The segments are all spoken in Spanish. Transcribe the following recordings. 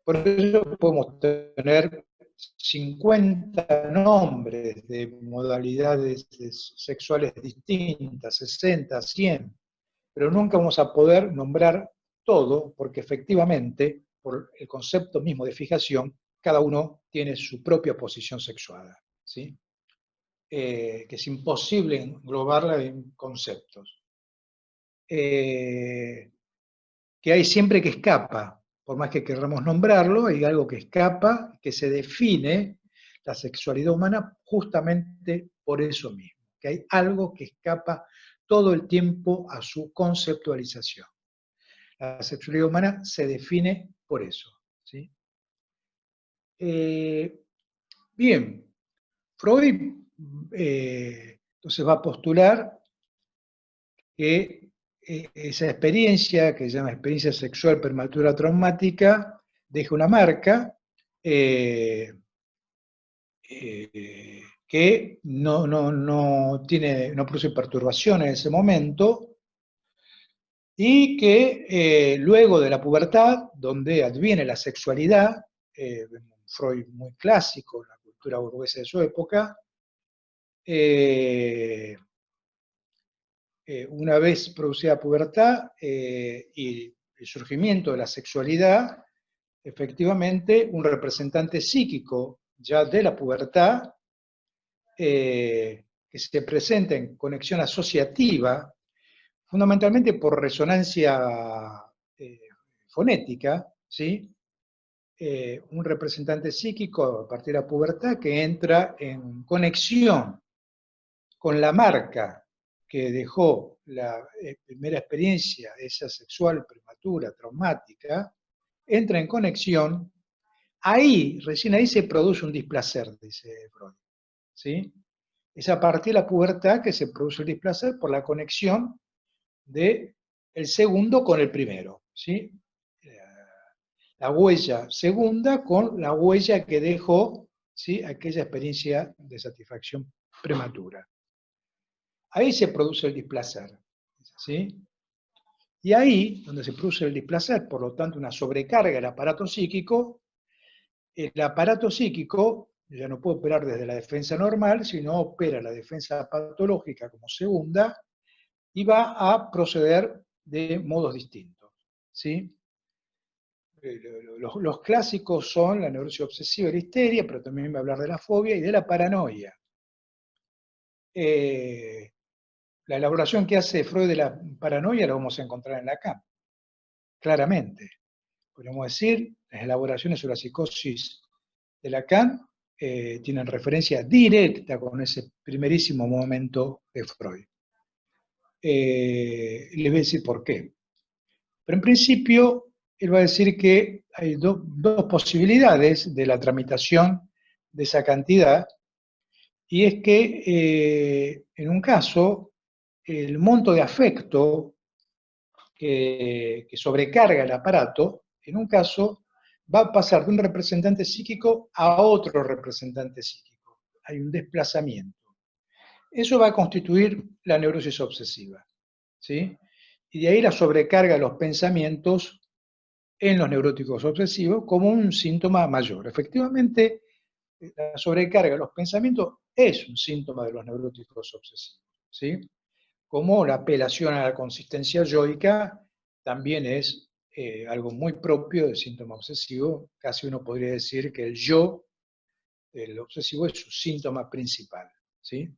Por eso podemos tener 50 nombres de modalidades sexuales distintas, 60, 100, pero nunca vamos a poder nombrar todo, porque efectivamente, por el concepto mismo de fijación, cada uno tiene su propia posición sexuada, ¿sí? Que es imposible englobarla en conceptos. Que hay siempre que escapa, por más que queramos nombrarlo, hay algo que escapa, que se define la sexualidad humana justamente por eso mismo, que hay algo que escapa todo el tiempo a su conceptualización. La sexualidad humana se define por eso, ¿sí? Bien, Freud entonces va a postular que esa experiencia, que se llama experiencia sexual prematura traumática, deja una marca que no produce perturbación en ese momento, y que luego de la pubertad, donde adviene la sexualidad, Freud muy clásico en la cultura burguesa de su época, una vez producida la pubertad y el surgimiento de la sexualidad, efectivamente un representante psíquico ya de la pubertad, que se presenta en conexión asociativa, fundamentalmente por resonancia fonética, ¿sí? Un representante psíquico a partir de la pubertad que entra en conexión con la marca que dejó la primera experiencia, esa sexual prematura, traumática, entra en conexión, ahí, recién ahí se produce un displacer, dice Freud, ¿sí? Es a partir de la pubertad que se produce el displacer por la conexión del segundo con el primero, ¿sí? La huella segunda con la huella que dejó, ¿sí?, aquella experiencia de satisfacción prematura. Ahí se produce el displacer, ¿sí? Y ahí, donde se produce el displacer, por lo tanto una sobrecarga del aparato psíquico, el aparato psíquico ya no puede operar desde la defensa normal, sino opera la defensa patológica como segunda y va a proceder de modos distintos, ¿sí? Los clásicos son la neurosis obsesiva y la histeria, pero también va a hablar de la fobia y de la paranoia. La elaboración que hace Freud de la paranoia la vamos a encontrar en Lacan, claramente. Podemos decir, las elaboraciones sobre la psicosis de Lacan tienen referencia directa con ese primerísimo momento de Freud. Les voy a decir por qué. Pero en principio, él va a decir que hay dos posibilidades de la tramitación de esa cantidad, y es que en un caso, el monto de afecto que sobrecarga el aparato, en un caso va a pasar de un representante psíquico a otro representante psíquico. Hay un desplazamiento. Eso va a constituir la neurosis obsesiva, ¿sí? Y de ahí la sobrecarga de los pensamientos en los neuróticos obsesivos como un síntoma mayor. Efectivamente, la sobrecarga de los pensamientos es un síntoma de los neuróticos obsesivos, ¿sí? Como la apelación a la consistencia yoica también es algo muy propio del síntoma obsesivo. Casi uno podría decir que el yo, el obsesivo, es su síntoma principal, ¿sí?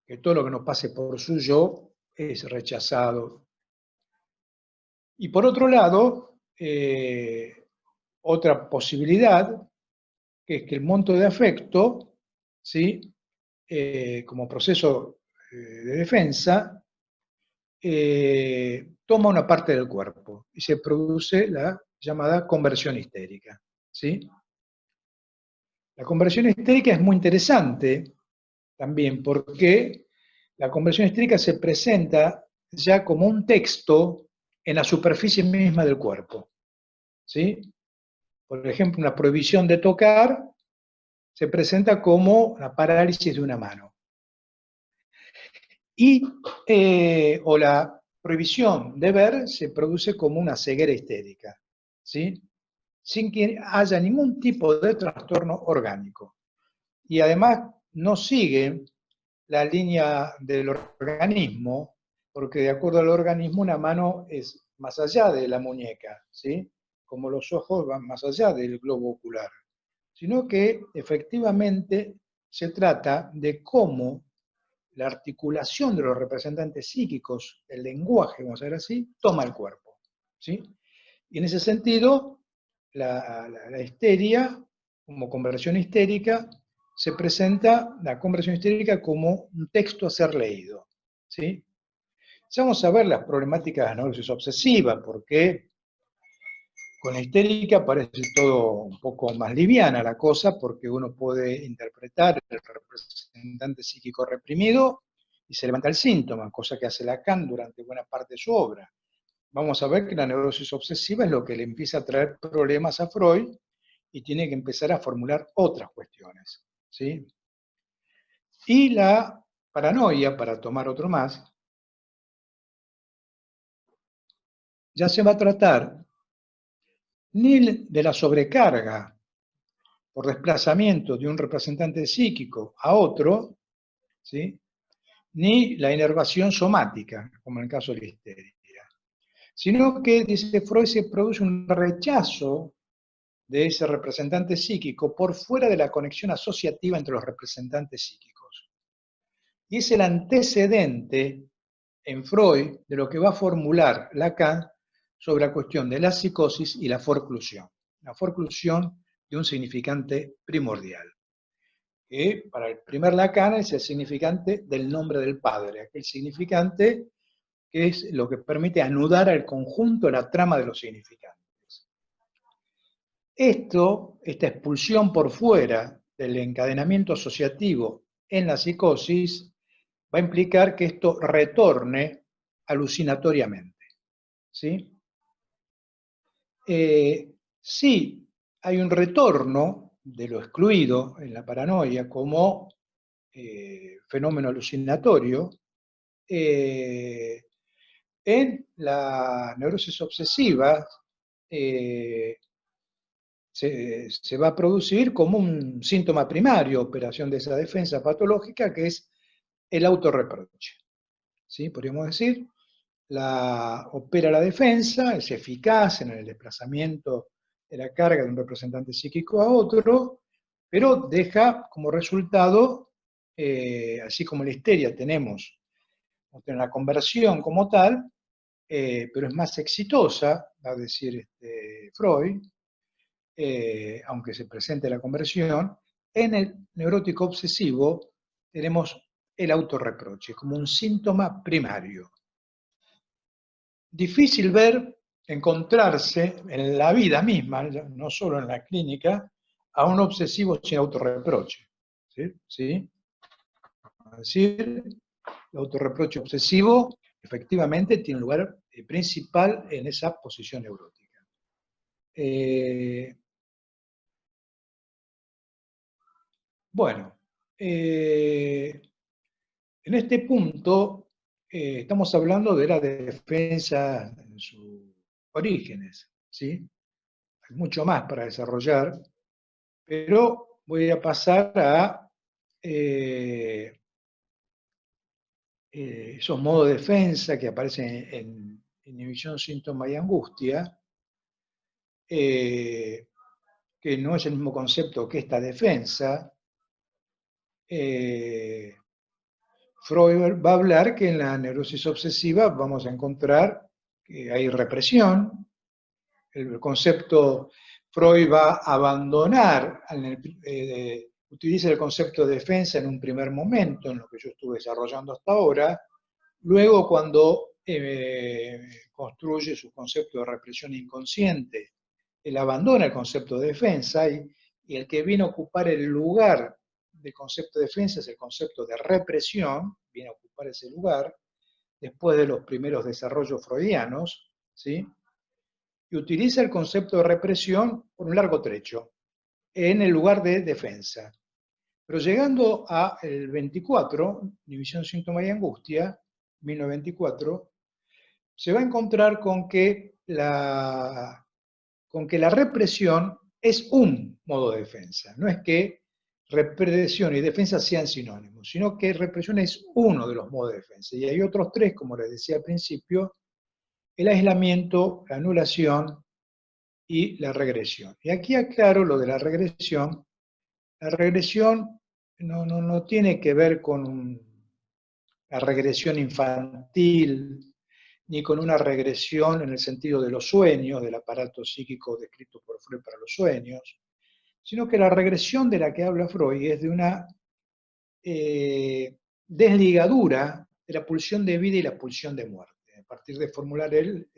Que todo lo que no pase por su yo es rechazado. Y por otro lado, otra posibilidad, que es que el monto de afecto, ¿sí?, como proceso de defensa, toma una parte del cuerpo y se produce la llamada conversión histérica, ¿sí? La conversión histérica es muy interesante también porque la conversión histérica se presenta ya como un texto en la superficie misma del cuerpo, ¿sí? Por ejemplo, una prohibición de tocar se presenta como la parálisis de una mano. O la prohibición de ver se produce como una ceguera histérica, ¿sí? sin que haya ningún tipo de trastorno orgánico. Y además no sigue la línea del organismo, porque de acuerdo al organismo una mano es más allá de la muñeca, ¿sí? Como los ojos van más allá del globo ocular, sino que efectivamente se trata de cómo la articulación de los representantes psíquicos, el lenguaje, vamos a ver así, toma el cuerpo, ¿sí? Y en ese sentido, la histeria, como conversión histérica, se presenta la conversión histérica como un texto a ser leído, ¿sí? Ya vamos a ver las problemáticas de la neurosis obsesiva, porque con la histérica parece todo un poco más liviana la cosa, porque uno puede interpretar el representante psíquico reprimido y se levanta el síntoma, cosa que hace Lacan durante buena parte de su obra. Vamos a ver que la neurosis obsesiva es lo que le empieza a traer problemas a Freud y tiene que empezar a formular otras cuestiones, ¿sí? Y la paranoia, para tomar otro más, ya se va a tratar ni de la sobrecarga por desplazamiento de un representante psíquico a otro, ¿sí? Ni la inervación somática, como en el caso de la histeria, sino que, dice Freud, se produce un rechazo de ese representante psíquico por fuera de la conexión asociativa entre los representantes psíquicos. Y es el antecedente en Freud de lo que va a formular Lacan sobre la cuestión de la psicosis y la forclusión. La forclusión de un significante primordial, que para el primer Lacan es el significante del nombre del padre, aquel significante que es lo que permite anudar al conjunto la trama de los significantes. Esta expulsión por fuera del encadenamiento asociativo en la psicosis va a implicar que esto retorne alucinatoriamente, ¿sí? Sí hay un retorno de lo excluido en la paranoia como fenómeno alucinatorio, en la neurosis obsesiva se va a producir como un síntoma primario, operación de esa defensa patológica, que es el autorreproche, ¿sí? Podríamos decir, opera la defensa, es eficaz en el desplazamiento de la carga de un representante psíquico a otro, pero deja como resultado, así como en la histeria tenemos la conversión como tal, pero es más exitosa, va a decir Freud, aunque se presente la conversión, en el neurótico obsesivo tenemos el autorreproche como un síntoma primario. Difícil ver, encontrarse en la vida misma, no solo en la clínica, a un obsesivo sin autorreproche. ¿Sí? ¿Sí? Es decir, el autorreproche obsesivo efectivamente tiene un lugar principal en esa posición neurótica. Bueno, en este punto estamos hablando de la defensa en sus orígenes, ¿sí? Hay mucho más para desarrollar, pero voy a pasar a esos modos de defensa que aparecen en inhibición, síntoma y angustia, que no es el mismo concepto que esta defensa. Freud va a hablar que en la neurosis obsesiva vamos a encontrar que hay represión. El concepto, Freud va a abandonar, utiliza el concepto de defensa en un primer momento, en lo que yo estuve desarrollando hasta ahora. Luego, cuando construye su concepto de represión inconsciente, él abandona el concepto de defensa y el que viene a ocupar el lugar del concepto de defensa es el concepto de represión, viene a ocupar ese lugar, después de los primeros desarrollos freudianos, ¿sí? Y utiliza el concepto de represión por un largo trecho, en el lugar de defensa. Pero llegando al 24, División, Síntoma y Angustia, 1924, se va a encontrar con que con que la represión es un modo de defensa. No es que represión y defensa sean sinónimos, sino que represión es uno de los modos de defensa. Y hay otros tres, como les decía al principio: el aislamiento, la anulación y la regresión. Y aquí aclaro lo de la regresión. La regresión no tiene que ver con la regresión infantil, ni con una regresión en el sentido de los sueños, del aparato psíquico descrito por Freud para los sueños, sino que la regresión de la que habla Freud es de una desligadura de la pulsión de vida y la pulsión de muerte. A partir de formular él,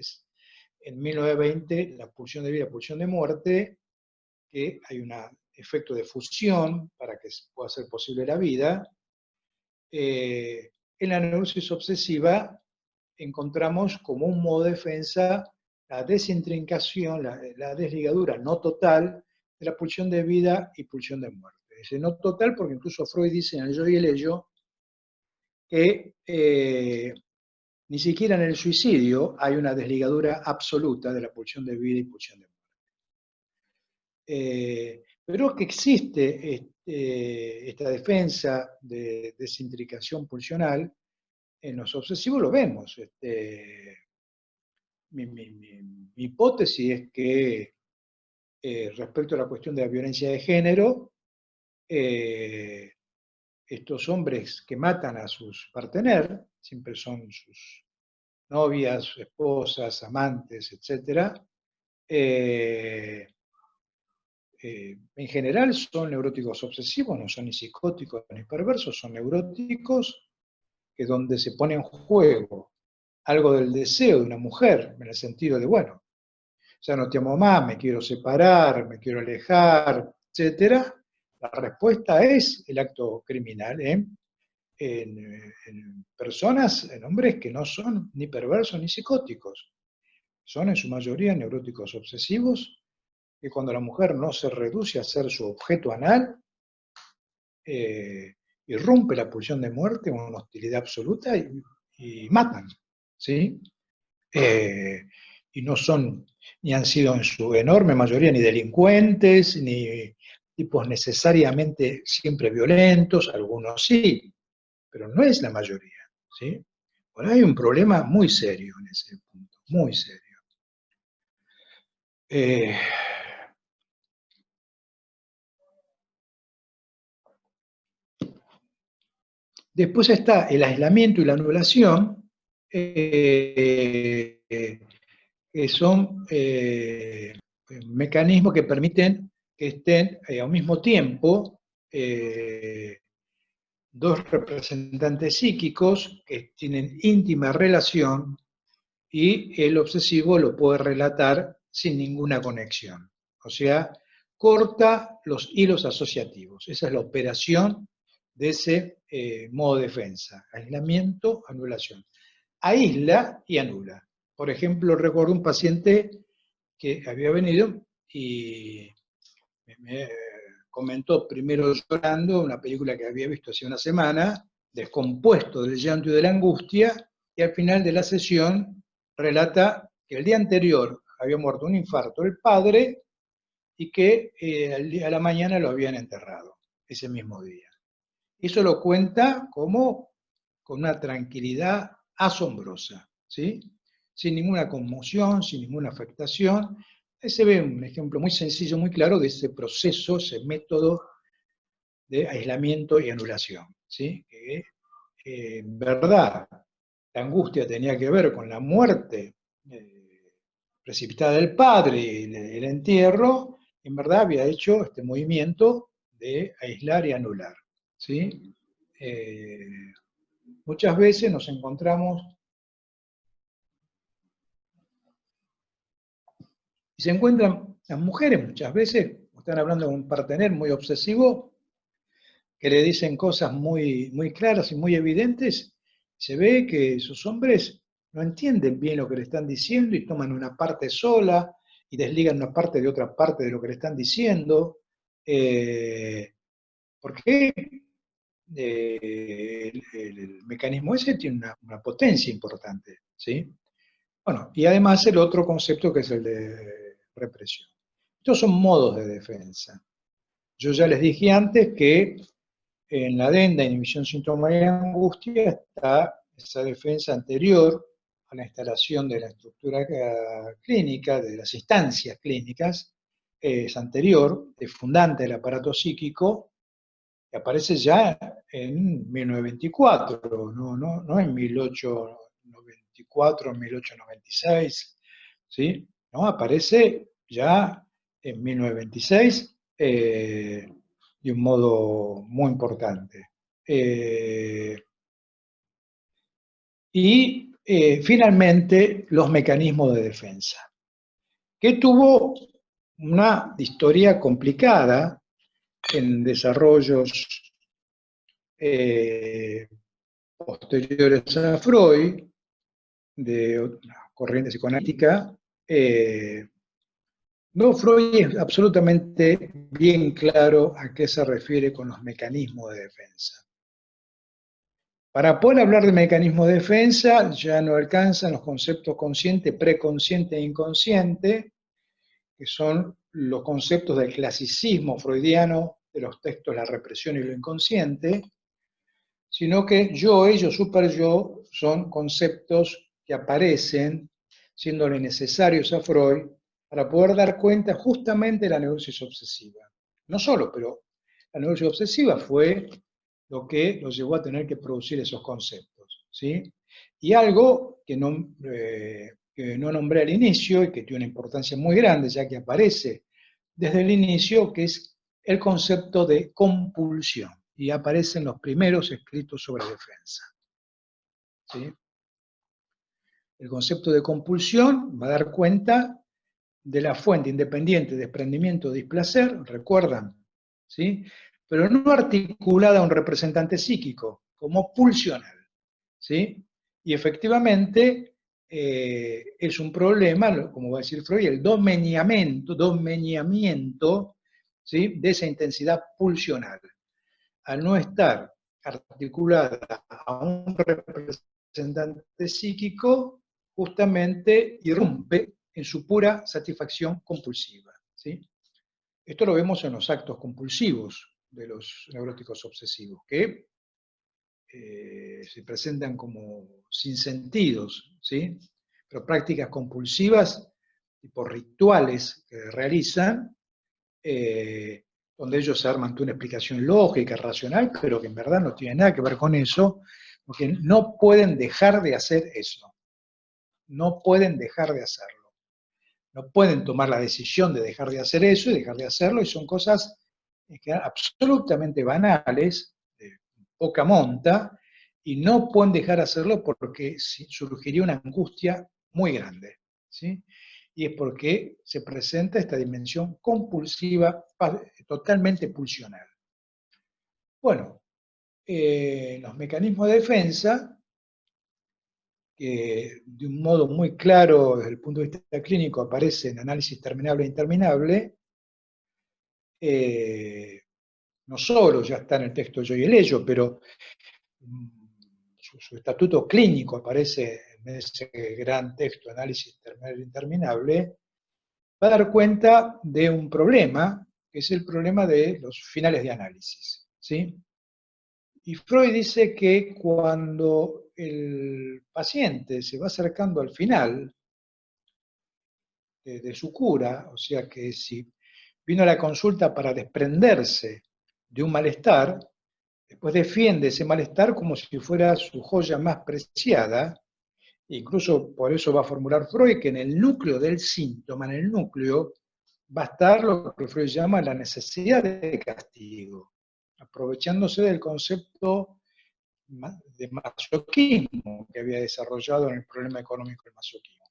en 1920, la pulsión de vida y la pulsión de muerte, que hay un efecto de fusión para que pueda ser posible la vida. En la neurosis obsesiva encontramos como un modo de defensa la desintrincación, la desligadura no total de la pulsión de vida y pulsión de muerte. Dice no total porque incluso Freud dice en el Yo y el Ello que ni siquiera en el suicidio hay una desligadura absoluta de la pulsión de vida y pulsión de muerte. Pero que existe esta defensa de desintricación pulsional, en los obsesivos lo vemos. Mi hipótesis es que respecto a la cuestión de la violencia de género, estos hombres que matan a sus partener, siempre son sus novias, esposas, amantes, etc., en general son neuróticos obsesivos, no son ni psicóticos ni perversos, son neuróticos que donde se pone en juego algo del deseo de una mujer, en el sentido de, bueno, ya no te amo más, me quiero separar, me quiero alejar, etc., la respuesta es el acto criminal en personas, en hombres que no son ni perversos ni psicóticos. Son en su mayoría neuróticos obsesivos, que cuando la mujer no se reduce a ser su objeto anal, irrumpe la pulsión de muerte, una hostilidad absoluta y matan, ¿sí? Y no son, ni han sido en su enorme mayoría, ni delincuentes, ni tipos necesariamente siempre violentos, algunos sí, pero no es la mayoría, ¿sí? Bueno, hay un problema muy serio en ese punto, muy serio. Después está el aislamiento y la anulación, que son mecanismos que permiten que estén al mismo tiempo dos representantes psíquicos que tienen íntima relación y el obsesivo lo puede relatar sin ninguna conexión. O sea, corta los hilos asociativos. Esa es la operación de ese modo de defensa. Aislamiento, anulación. Aísla y anula. Por ejemplo, recuerdo un paciente que había venido y me comentó primero llorando una película que había visto hace una semana, descompuesto del llanto y de la angustia, y al final de la sesión relata que el día anterior había muerto un infarto el padre y que a la mañana lo habían enterrado ese mismo día. Eso lo cuenta como con una tranquilidad asombrosa, ¿sí? Sin ninguna conmoción, sin ninguna afectación. Ahí se ve un ejemplo muy sencillo, muy claro de ese proceso, ese método de aislamiento y anulación, ¿sí? Que en verdad la angustia tenía que ver con la muerte precipitada del padre y el entierro, en verdad había hecho este movimiento de aislar y anular, ¿sí? Muchas veces nos encontramos y se encuentran las mujeres, muchas veces están hablando de un partener muy obsesivo que le dicen cosas muy, muy claras y muy evidentes. Se ve que esos hombres no entienden bien lo que le están diciendo y toman una parte sola y desligan una parte de otra parte de lo que le están diciendo. Porque el mecanismo ese tiene una potencia importante, ¿sí? Bueno, y además el otro concepto que es el de represión. Estos son modos de defensa. Yo ya les dije antes que en la adenda, inhibición, síntomas y angustia, está esa defensa anterior a la instalación de la estructura clínica, de las instancias clínicas, es anterior, es fundante del aparato psíquico, que aparece ya en 1924, no en 1894, 1896, ¿sí? ¿No? Aparece ya en 1926 de un modo muy importante. Finalmente, los mecanismos de defensa, que tuvo una historia complicada en desarrollos posteriores a Freud, de corriente psicoanalítica. No, Freud es absolutamente bien claro a qué se refiere con los mecanismos de defensa. Para poder hablar de mecanismos de defensa ya no alcanzan los conceptos consciente, preconsciente e inconsciente, que son los conceptos del clasicismo freudiano de los textos La represión y lo inconsciente, sino que yo, ello, superyo son conceptos que aparecen, siéndole necesarios a Freud, para poder dar cuenta justamente de la neurosis obsesiva. No solo, pero la neurosis obsesiva fue lo que lo llevó a tener que producir esos conceptos, ¿sí? Y algo que no nombré al inicio y que tiene una importancia muy grande, ya que aparece desde el inicio, que es el concepto de compulsión, y aparecen los primeros escritos sobre defensa, ¿sí? El concepto de compulsión va a dar cuenta de la fuente independiente de desprendimiento de displacer, ¿recuerdan? ¿Sí? Pero no articulada a un representante psíquico, como pulsional, ¿sí? Y efectivamente es un problema, como va a decir Freud, el domeniamiento, ¿sí? De esa intensidad pulsional. Al no estar articulada a un representante psíquico, justamente irrumpe en su pura satisfacción compulsiva, ¿sí? Esto lo vemos en los actos compulsivos de los neuróticos obsesivos, que se presentan como sinsentidos, ¿sí? Pero prácticas compulsivas, tipo rituales que realizan, donde ellos se arman una explicación lógica, racional, pero que en verdad no tiene nada que ver con eso, porque no pueden dejar de hacer eso. No pueden dejar de hacerlo. No pueden tomar la decisión de dejar de hacer eso y dejar de hacerlo, y son cosas que absolutamente banales, de poca monta, y no pueden dejar de hacerlo porque surgiría una angustia muy grande, ¿sí? Y es porque se presenta esta dimensión compulsiva, totalmente pulsional. Bueno, los mecanismos de defensa, que de un modo muy claro desde el punto de vista clínico aparece en análisis terminable e interminable, no solo ya está en el texto Yo y el Ello, pero su estatuto clínico aparece en ese gran texto Análisis terminable e interminable, va a dar cuenta de un problema, que es el problema de los finales de análisis, ¿sí? Y Freud dice que cuando el paciente se va acercando al final de su cura, o sea que si vino a la consulta para desprenderse de un malestar, después defiende ese malestar como si fuera su joya más preciada, incluso por eso va a formular Freud que en el núcleo del síntoma, en el núcleo, va a estar lo que Freud llama la necesidad de castigo, aprovechándose del concepto de masoquismo que había desarrollado en el problema económico del masoquismo.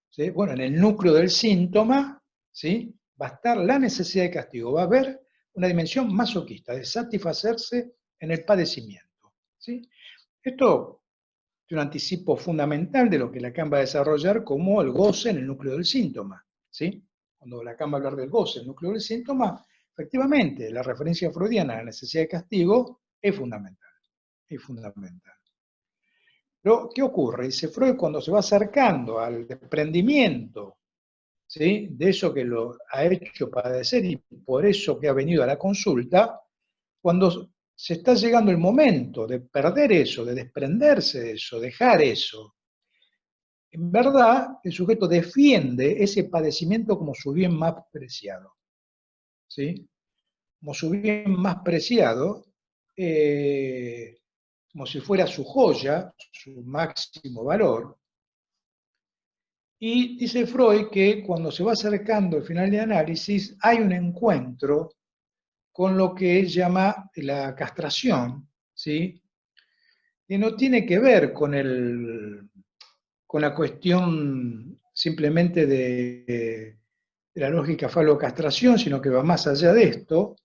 ¿Sí? Bueno, en el núcleo del síntoma, ¿sí? Va a estar la necesidad de castigo, va a haber una dimensión masoquista, de satisfacerse en el padecimiento, ¿sí? Esto es un anticipo fundamental de lo que Lacan va a desarrollar como el goce en el núcleo del síntoma, ¿sí? Cuando Lacan va a hablar del goce en el núcleo del síntoma, efectivamente, la referencia freudiana a la necesidad de castigo es fundamental, es fundamental. Pero, ¿qué ocurre? Dice Freud, cuando se va acercando al desprendimiento ¿sí? De eso que lo ha hecho padecer y por eso que ha venido a la consulta, cuando se está llegando el momento de perder eso, de desprenderse de eso, dejar eso, en verdad el sujeto defiende ese padecimiento como su bien más preciado, ¿sí? Como su bien más preciado, como si fuera su joya, su máximo valor. Y dice Freud que cuando se va acercando al final de análisis hay un encuentro con lo que él llama la castración, ¿sí? Que no tiene que ver con la cuestión simplemente de la lógica falocastración, sino que va más allá de esto.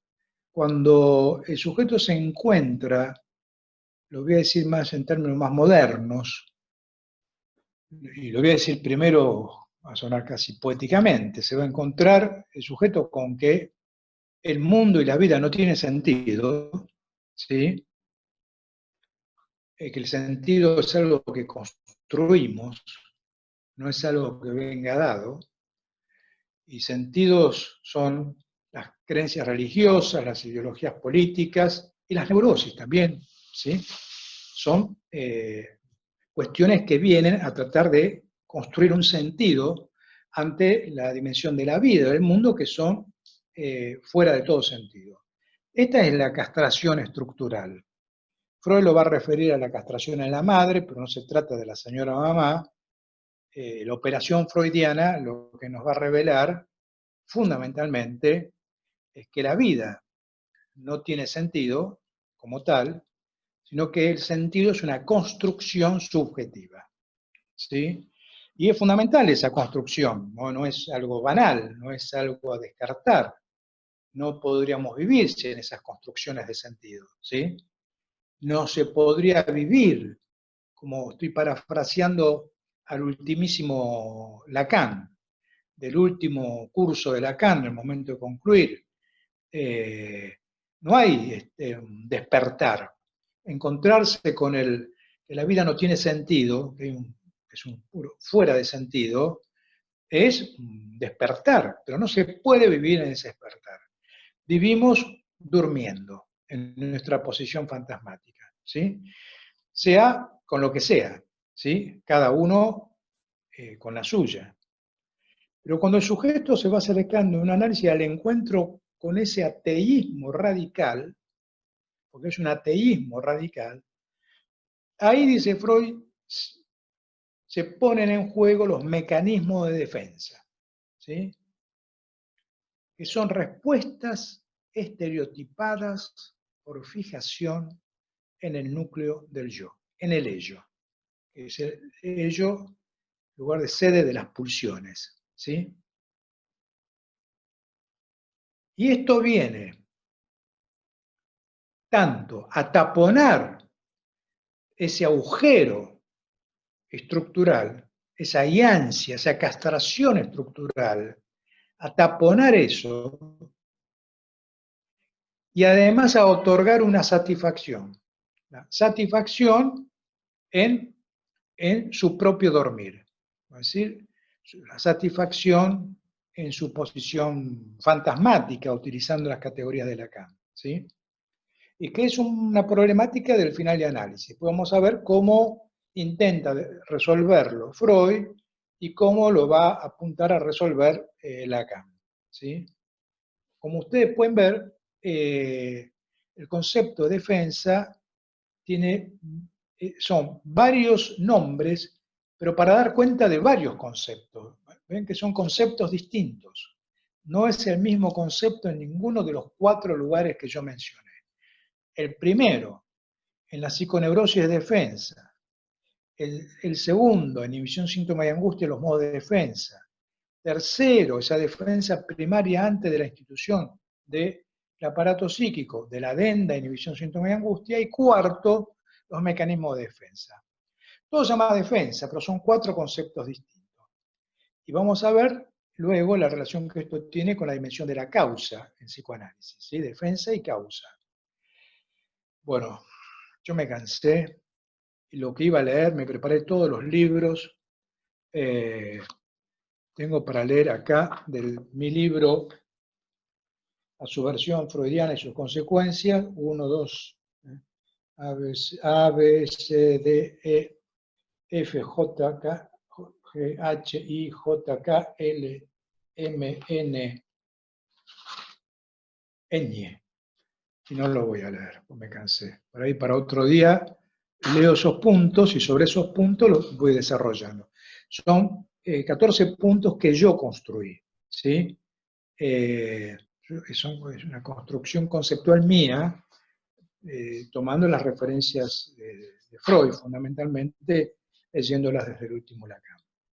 Cuando el sujeto se encuentra, lo voy a decir más en términos más modernos, y lo voy a decir primero, va a sonar casi poéticamente, se va a encontrar el sujeto con que el mundo y la vida no tiene sentido, ¿sí? Que el sentido es algo que construimos, no es algo que venga dado, y sentidos son las creencias religiosas, las ideologías políticas y las neurosis también, ¿sí? Son cuestiones que vienen a tratar de construir un sentido ante la dimensión de la vida, del mundo, que son fuera de todo sentido. Esta es la castración estructural. Freud lo va a referir a la castración en la madre, pero no se trata de la señora mamá. La operación freudiana lo que nos va a revelar fundamentalmente es que la vida no tiene sentido como tal, sino que el sentido es una construcción subjetiva, ¿sí? Y es fundamental esa construcción, ¿no? No es algo banal, no es algo a descartar. No podríamos vivir sin esas construcciones de sentido, ¿sí? No se podría vivir, como estoy parafraseando al ultimísimo Lacan, del último curso de Lacan, en el momento de concluir, no hay un despertar. Encontrarse con que la vida no tiene sentido, que es un puro fuera de sentido, es despertar, pero no se puede vivir en ese despertar. Vivimos durmiendo en nuestra posición fantasmática, ¿sí? Sea con lo que sea, ¿sí? Cada uno con la suya. Pero cuando el sujeto se va acercando en un análisis al encuentro con ese ateísmo radical, porque es un ateísmo radical, ahí, dice Freud, se ponen en juego los mecanismos de defensa, ¿sí? Que son respuestas estereotipadas por fijación en el núcleo del yo, en el ello, que es el ello, lugar de sede de las pulsiones, ¿sí? Y esto viene tanto a taponar ese agujero estructural, esa iancia, esa castración estructural, a taponar eso y además a otorgar una satisfacción. La satisfacción en su propio dormir. Es decir, la satisfacción en su posición fantasmática, utilizando las categorías de Lacan, ¿sí? Y que es una problemática del final de análisis. Vamos a ver cómo intenta resolverlo Freud y cómo lo va a apuntar a resolver Lacan, ¿sí? Como ustedes pueden ver, el concepto de defensa tiene, son varios nombres, pero para dar cuenta de varios conceptos. Ven que son conceptos distintos. No es el mismo concepto en ninguno de los 4 lugares que yo mencioné. El primero, en la psiconeurosis de defensa. El segundo, en inhibición, síntoma y angustia, los modos de defensa. Tercero, esa defensa primaria antes de la institución del aparato psíquico, de la adenda, inhibición, síntoma y angustia. Y cuarto, los mecanismos de defensa. Todo se llama defensa, pero son 4 conceptos distintos. Y vamos a ver luego la relación que esto tiene con la dimensión de la causa en psicoanálisis, ¿sí? Defensa y causa. Bueno, yo me cansé, y lo que iba a leer, me preparé todos los libros, tengo para leer acá de mi libro, La subversión freudiana y sus consecuencias, 1, 2, A, B, C, D, E, F, J, K, G, H, I, J, K, L, M, N, Ñ. Y no lo voy a leer, pues me cansé. Por ahí para otro día leo esos puntos y sobre esos puntos los voy desarrollando. Son 14 puntos que yo construí, ¿sí? Es una construcción conceptual mía, tomando las referencias de Freud, fundamentalmente leyéndolas desde el último Lacan.